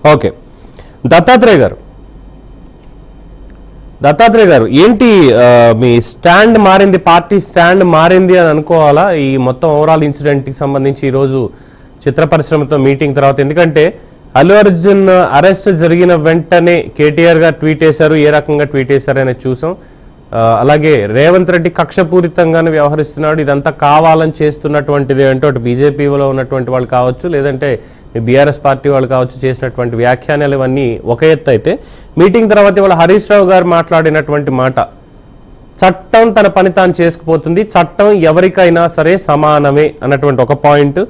Okay, Dattatreya గారు ఏంటి మీ stand మారింది, పార్టీ స్టాండ్ మారింది అని అనుకోవాలా ఈ మొత్తం ఓవరాల్ ఇన్సిడెంట్కి సంబంధించి? ఈరోజు చిత్ర పరిశ్రమతో మీటింగ్ తర్వాత, ఎందుకంటే అల్లు అర్జున్ అరెస్ట్ జరిగిన వెంటనే కేటీఆర్ గారు ట్వీట్ చేశారు, ఏ రకంగా ట్వీట్ చేశారు అనేది చూసాం. అలాగే రేవంత్ రెడ్డి కక్షపూరితంగానే వ్యవహరిస్తున్నాడు, ఇదంతా కావాలని చేస్తున్నటువంటిది అంటే అటు బీజేపీలో ఉన్నటువంటి వాళ్ళు కావచ్చు, లేదంటే బీఆర్ఎస్ పార్టీ వాళ్ళు కావచ్చు, చేసినటువంటి వ్యాఖ్యానాలు ఇవన్నీ ఒక ఎత్తు అయితే, మీటింగ్ తర్వాత ఇవాళ హరీష్ రావు గారు మాట్లాడినటువంటి మాట, చట్టం తన పని తాను చేసుకుపోతుంది, చట్టం ఎవరికైనా సరే సమానమే అన్నటువంటి ఒక పాయింట్.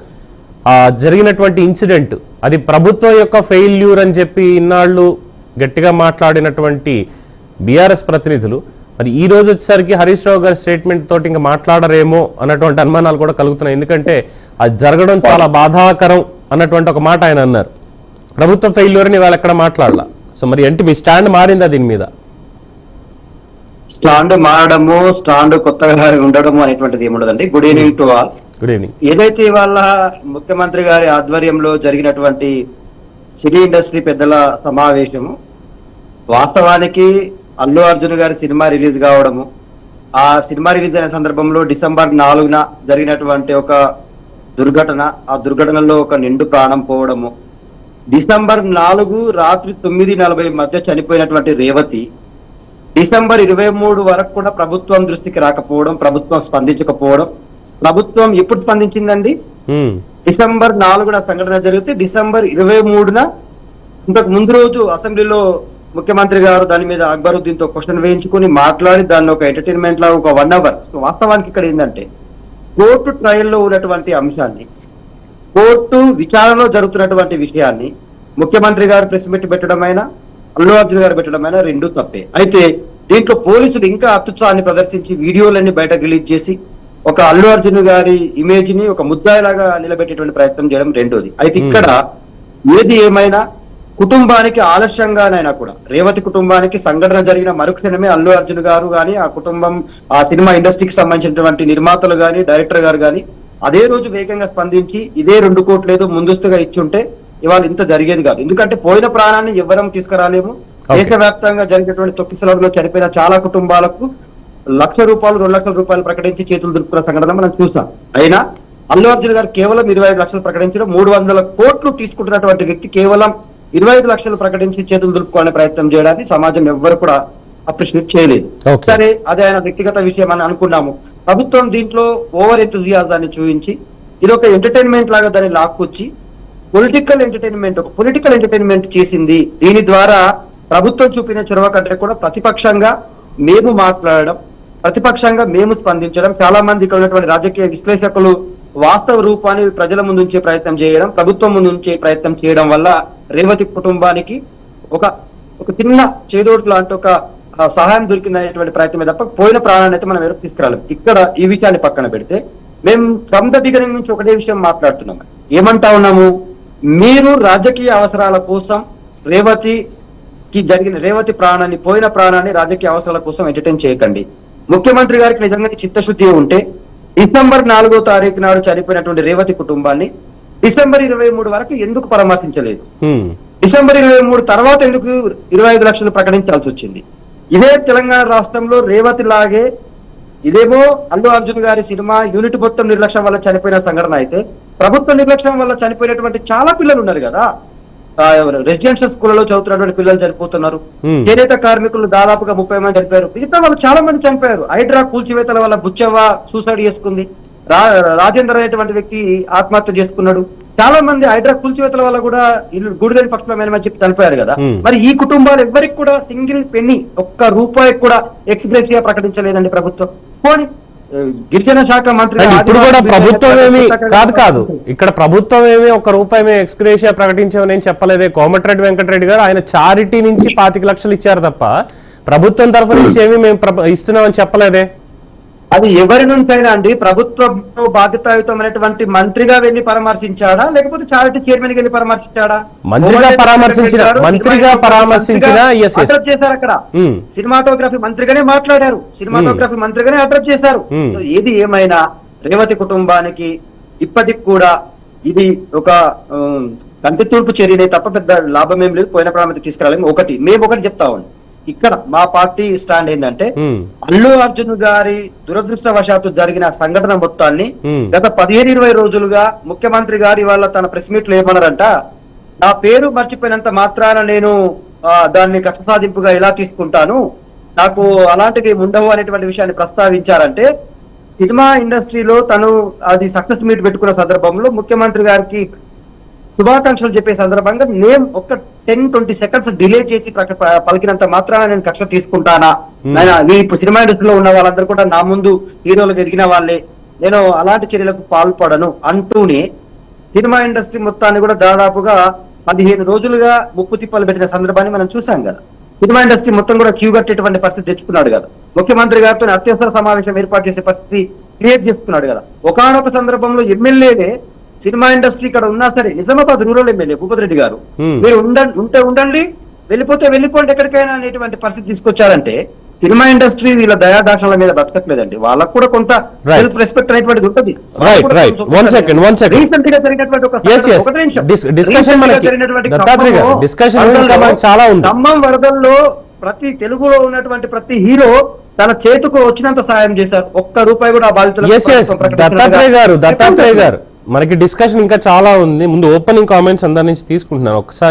జరిగినటువంటి ఇన్సిడెంట్ అది ప్రభుత్వం యొక్క ఫెయిల్యూర్ అని చెప్పి ఇన్నాళ్ళు గట్టిగా మాట్లాడినటువంటి బీఆర్ఎస్ ప్రతినిధులు మరి ఈ రోజు వచ్చేసరికి హరీష్ రావు గారి స్టేట్మెంట్ తోటి ఇంకా మాట్లాడరేమో అన్నటువంటి అనుమానాలు కూడా కలుగుతున్నాయి. ఎందుకంటే అది జరగడం చాలా బాధాకరం అన్నటువంటి ఒక మాట ఆయన అన్నారు. ప్రభుత్వ ఫెయిల్యూర్ అని వాళ్ళు ఎక్కడ మాట్లాడాల. సో మరి ఏంటి మీ స్టాండ్ మారిందా దీని మీద? స్టాండ్ మారడము, స్టాండ్ కొత్తగా ఉండడము అనేటువంటిది ఏముండదండి. Good evening to all. Good evening. ఏదైతే ఇవాళ ముఖ్యమంత్రి గారి ఆధ్వర్యంలో జరిగినటువంటి సినీ ఇండస్ట్రీ పెద్దల సమావేశము, వాస్తవానికి అల్లు అర్జున్ గారి సినిమా రిలీజ్ కావడము, ఆ సినిమా రిలీజ్ అయిన సందర్భంలో డిసెంబర్ 4న జరిగినటువంటి ఒక దుర్ఘటన, ఆ దుర్ఘటనలో ఒక నిండు ప్రాణం పోవడము, డిసెంబర్ 4 రాత్రి 9:40 మధ్య చనిపోయినటువంటి రేవతి, డిసెంబర్ 23 వరకు కూడా ప్రభుత్వం దృష్టికి రాకపోవడం, ప్రభుత్వం స్పందించకపోవడం. ప్రభుత్వం ఎప్పుడు స్పందించిందండి? డిసెంబర్ 4న సంఘటన జరిగితే డిసెంబర్ 23న ఇంతకు ముందు రోజు అసెంబ్లీలో ముఖ్యమంత్రి గారు దాని మీద అక్బరుద్దీన్ తో క్వశ్చన్ వేయించుకుని మాట్లాడి దాన్ని ఒక ఎంటర్టైన్మెంట్ లా ఒక 1 అవర్. వాస్తవానికి ఇక్కడ ఏంటంటే కోర్టు ట్రయల్లో ఉన్నటువంటి అంశాన్ని, కోర్టు విచారణలో జరుగుతున్నటువంటి విషయాన్ని ముఖ్యమంత్రి గారు ప్రెస్ మీట్ పెట్టడమైనా, అల్లు అర్జున్ గారు పెట్టడమైనా రెండూ తప్పే. అయితే దీంట్లో పోలీసులు ఇంకా అత్యుత్సాహాన్ని ప్రదర్శించి వీడియోలన్నీ బయటకు రిలీజ్ చేసి ఒక అల్లు అర్జున్ గారి ఇమేజ్ ని ఒక ముద్దాయిలాగా నిలబెట్టేటువంటి ప్రయత్నం చేయడం రెండోది. అయితే ఇక్కడ ఏది ఏమైనా కుటుంబానికి ఆలస్యంగానైనా కూడా, రేవతి కుటుంబానికి సంఘటన జరిగిన మరుక్షణమే అల్లు అర్జున్ గారు గాని, ఆ కుటుంబం, ఆ సినిమా ఇండస్ట్రీకి సంబంధించినటువంటి నిర్మాతలు గాని, డైరెక్టర్ గారు గాని అదే రోజు వేగంగా స్పందించి ఇదే 2 కోట్లు ఏదో ముందస్తుగా ఇచ్చుంటే ఇవాళ ఇంత జరిగేది కాదు. ఎందుకంటే పోయిన ప్రాణాన్ని ఎవ్వరం తీసుకురాలేము. దేశవ్యాప్తంగా జరిగినటువంటి తొక్కిసలాటలో చనిపోయిన చాలా కుటుంబాలకు ₹1,00,000, ₹2,00,000 ప్రకటించి చేతులు దులుపుకున్న సంఘటన మనం చూసాం. అయినా అల్లు అర్జున్ గారు కేవలం 25 లక్షలు ప్రకటించడం, 300 కోట్లు తీసుకుంటున్నటువంటి వ్యక్తి కేవలం 25 లక్షలు ప్రకటించి చేతులు దులుపుకోవాలని ప్రయత్నం చేయడానికి సమాజం ఎవ్వరు కూడా అప్రిషియేట్ చేయలేదు. సరే, అదే ఆయన వ్యక్తిగత విషయం అని అనుకున్నాము. ప్రభుత్వం దీంట్లో ఓవర్ ఎంతూజియాజాన్ని చూపించి ఇదొక ఎంటర్టైన్మెంట్ లాగా దాన్ని లాక్కొచ్చి పొలిటికల్ ఎంటర్టైన్మెంట్ చేసింది. దీని ద్వారా ప్రభుత్వం చూపిన చొరవ కంటే కూడా ప్రతిపక్షంగా మేము మాట్లాడడం, ప్రతిపక్షంగా మేము స్పందించడం, చాలా మంది ఇక్కడ ఉన్నటువంటి రాజకీయ విశ్లేషకులు వాస్తవ రూపాన్ని ప్రజల ముందు ఉంచే ప్రయత్నం చేయడం, ప్రభుత్వం ముందు ఉంచే ప్రయత్నం చేయడం వల్ల రేవతి కుటుంబానికి ఒక చిన్న చేదోడు లాంటి ఒక సహాయం దొరికిందనేటువంటి ప్రయత్నమే తప్ప పోయిన ప్రాణాన్ని అయితే మనం ఎవరికి తీసుకురాలేం. ఇక్కడ ఈ విషయాన్ని పక్కన పెడితే మేము ఫ్రమ్ ద బిగినింగ్ నుంచి ఒకటే విషయం మాట్లాడుతున్నాం. ఏమంటా ఉన్నాము? మీరు రాజకీయ అవసరాల కోసం రేవతి ప్రాణాన్ని, పోయిన ప్రాణాన్ని రాజకీయ అవసరాల కోసం ఎంటర్టైన్ చేయకండి. ముఖ్యమంత్రి గారికి నిజంగా చిత్తశుద్ధి ఉంటే డిసెంబర్ 4వ తారీఖు నాడు చనిపోయినటువంటి రేవతి కుటుంబాన్ని డిసెంబర్ 23 వరకు ఎందుకు పరామర్శించలేదు? డిసెంబర్ 23 తర్వాత ఎందుకు 25 లక్షలు ప్రకటించాల్సి వచ్చింది? ఇదే తెలంగాణ రాష్ట్రంలో రేవతి లాగే ఇదేమో అల్లు అర్జున్ గారి సినిమా యూనిట్ మొత్తం నిర్లక్ష్యం వల్ల చనిపోయిన సంఘటన అయితే, ప్రభుత్వ నిర్లక్ష్యం వల్ల చనిపోయినటువంటి చాలా పిల్లలు ఉన్నారు కదా. రెసిడెన్షియల్ స్కూళ్లలో చదువుతున్నటువంటి పిల్లలు చనిపోతున్నారు. చేనేత కార్మికులు దాదాపుగా 30 మంది చనిపోయారు. మిగతా వాళ్ళు చాలా మంది చనిపోయారు. హైడ్రా కూల్చివేతల వల్ల బుచ్చవ్వ సూసైడ్ చేసుకుంది, రాజేందర్ అనేటువంటి వ్యక్తి ఆత్మహత్య చేసుకున్నాడు. చాలా మంది హైడ్రా కూల్చివేతల వల్ల కూడా ఇల్లు గూడులేని పక్షులమని చెప్పి చనిపోయారు కదా. మరి ఈ కుటుంబాలు ఎవరికి కూడా సింగిల్ పెన్ని, ₹1 కూడా ఎక్స్‌గ్రేషియా ప్రకటించలేదండి ప్రభుత్వం. పోనీ గిరిజన శాఖ మంత్రి ఇప్పుడు కూడా ప్రభుత్వం ఏమి కాదు, ఇక్కడ ప్రభుత్వం ఏమి ₹1 ఎక్స్‌గ్రేషియా ప్రకటించామని ఏం చెప్పలేదే. కోమటిరెడ్డి వెంకటరెడ్డి గారు ఆయన చారిటీ నుంచి 25 లక్షలు ఇచ్చారు తప్ప ప్రభుత్వం తరఫు నుంచి ఏమి మేము ఇస్తున్నామని చెప్పలేదే. అది ఎవరి నుంచి అయినా అండి, ప్రభుత్వంతో బాధ్యతాయుతమైనటువంటి మంత్రిగా వెళ్ళి పరామర్శించాడా, లేకపోతే చారిటీ చైర్మన్ వెళ్ళి పరామర్శించాడా? మంత్రిగా పరామర్శించిన అడ్రస్ చేశారు. అక్కడ సినిమాటోగ్రఫీ మంత్రిగానే మాట్లాడారు, సినిమాటోగ్రఫీ మంత్రిగానే అడ్రస్ చేశారు. ఏది ఏమైనా రేవతి కుటుంబానికి ఇప్పటికి కూడా ఇది ఒక కంటి తూర్పు చర్యనే తప్ప పెద్ద లాభం ఏం లేదు, పోయిన ప్రాంతం తీసుకురాలేము. మేము ఒకటి చెప్తా ఉన్నాం, ఇక్కడ మా పార్టీ స్టాండ్ ఏంటంటే అల్లు అర్జున్ గారి దురదృష్టవశాత్తు జరిగిన సంఘటన మొత్తాన్ని గత 15-20 రోజులుగా ముఖ్యమంత్రి గారు ఇవాళ తన ప్రెస్ మీట్ లో ఏమన్నారంట, నా పేరు మర్చిపోయినంత మాత్రాన నేను దాన్ని కక్ష సాధింపుగా ఎలా తీసుకుంటాను, నాకు అలాంటివి ఉండవు అనేటువంటి విషయాన్ని ప్రస్తావించారంటే, సినిమా ఇండస్ట్రీలో తను అది సక్సెస్ మీట్ పెట్టుకున్న సందర్భంలో ముఖ్యమంత్రి గారికి శుభాకాంక్షలు చెప్పే సందర్భంగా నేను ఒక 10-20 సెకండ్స్ డిలే చేసి పలికినంత మాత్రాన నేను కక్ష తీసుకుంటానా, ఇప్పుడు సినిమా ఇండస్ట్రీలో ఉన్న వాళ్ళందరూ కూడా నా ముందు హీరోలకు ఎదిగిన వాళ్ళే, నేను అలాంటి చర్యలకు పాల్పడను అంటూనే సినిమా ఇండస్ట్రీ మొత్తాన్ని కూడా దాదాపుగా 15 రోజులుగా ముప్పు తిప్పలు పెట్టిన సందర్భాన్ని మనం చూసాం కదా. సినిమా ఇండస్ట్రీ మొత్తం కూడా క్యూ కట్టేటువంటి పరిస్థితి తెచ్చుకున్నాడు కదా. ముఖ్యమంత్రి గారితో అత్యవసర సమావేశం ఏర్పాటు చేసే పరిస్థితి క్రియేట్ చేసుకున్నాడు కదా. ఒకానొక సందర్భంలో ఎమ్మెల్యేనే సినిమా ఇండస్ట్రీ ఇక్కడ ఉన్నా సరే, నిజామాబాద్ రూరల్ ఎమ్మెల్యే భూపతి రెడ్డి గారు, మీరు ఉండండి, వెళ్ళిపోండి ఎక్కడికైనా అనేటువంటి పరిస్థితి తీసుకొచ్చారంటే, సినిమా ఇండస్ట్రీ వీళ్ళ దయాదాక్షల మీద బతకట్లేదండి. వాళ్ళకు కూడా కొంత సెల్ఫ్ రెస్పెక్ట్ అనేటువంటిది ఉంటుంది. రీసెంట్ గా జరిగినటువంటి ఖమ్మం వరదల్లో ప్రతి తెలుగులో ఉన్నటువంటి ప్రతి హీరో తన చేతుకు వచ్చినంత సాయం చేశారు. ఒక్క రూపాయి కూడా దత్తాత్రేయ గారు మనకి డిస్కషన్ ఇంకా చాలా ఉంది. ముందు ఓపెనింగ్ కామెంట్స్ అందరి నుంచి తీసుకుంటున్నాను ఒకసారి.